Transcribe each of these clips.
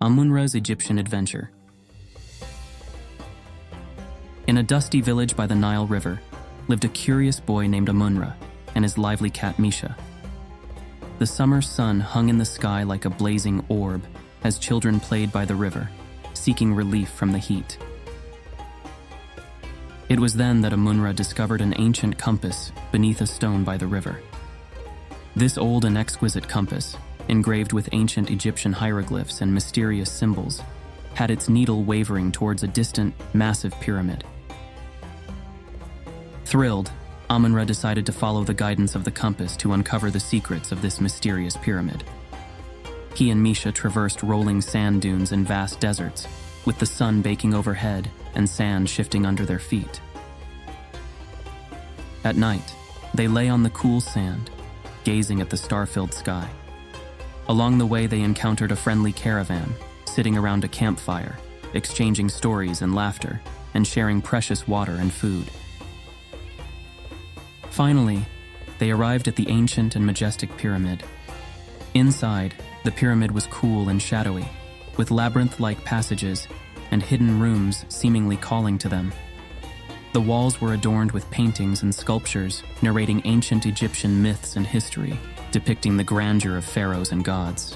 Amunra's Egyptian Adventure. In a dusty village by the Nile River lived a curious boy named Amunra and his lively cat Misha. The summer sun hung in the sky like a blazing orb as children played by the river, seeking relief from the heat. It was then that Amunra discovered an ancient compass beneath a stone by the river. This old and exquisite compass, engraved with ancient Egyptian hieroglyphs and mysterious symbols, had its needle wavering towards a distant, massive pyramid. Thrilled, Amunra decided to follow the guidance of the compass to uncover the secrets of this mysterious pyramid. He and Misha traversed rolling sand dunes and vast deserts, with the sun baking overhead and sand shifting under their feet. At night, they lay on the cool sand, gazing at the star-filled sky. Along the way, they encountered a friendly caravan, sitting around a campfire, exchanging stories and laughter, and sharing precious water and food. Finally, they arrived at the ancient and majestic pyramid. Inside, the pyramid was cool and shadowy, with labyrinth-like passages and hidden rooms seemingly calling to them. The walls were adorned with paintings and sculptures narrating ancient Egyptian myths and history, depicting the grandeur of pharaohs and gods.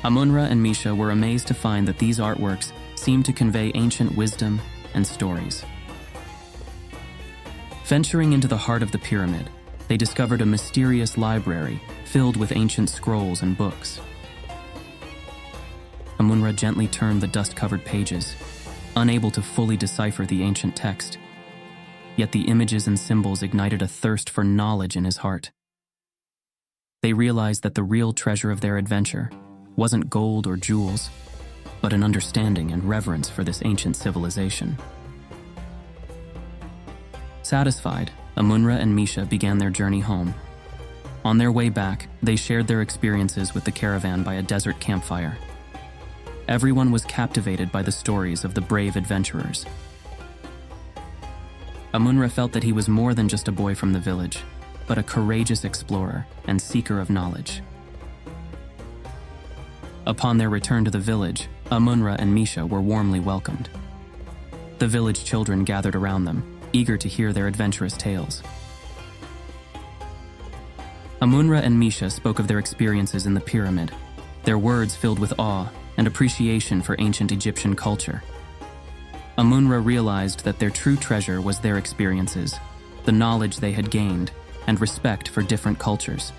Amunra and Misha were amazed to find that these artworks seemed to convey ancient wisdom and stories. Venturing into the heart of the pyramid, they discovered a mysterious library filled with ancient scrolls and books. Amunra gently turned the dust-covered pages, unable to fully decipher the ancient text. Yet the images and symbols ignited a thirst for knowledge in his heart. They realized that the real treasure of their adventure wasn't gold or jewels, but an understanding and reverence for this ancient civilization. Satisfied, Amunra and Misha began their journey home. On their way back, they shared their experiences with the caravan by a desert campfire. Everyone was captivated by the stories of the brave adventurers. Amunra felt that he was more than just a boy from the village, but a courageous explorer and seeker of knowledge. Upon their return to the village, Amunra and Misha were warmly welcomed. The village children gathered around them, eager to hear their adventurous tales. Amunra and Misha spoke of their experiences in the pyramid, their words filled with awe and appreciation for ancient Egyptian culture. Amunra realized that their true treasure was their experiences, the knowledge they had gained, and respect for different cultures.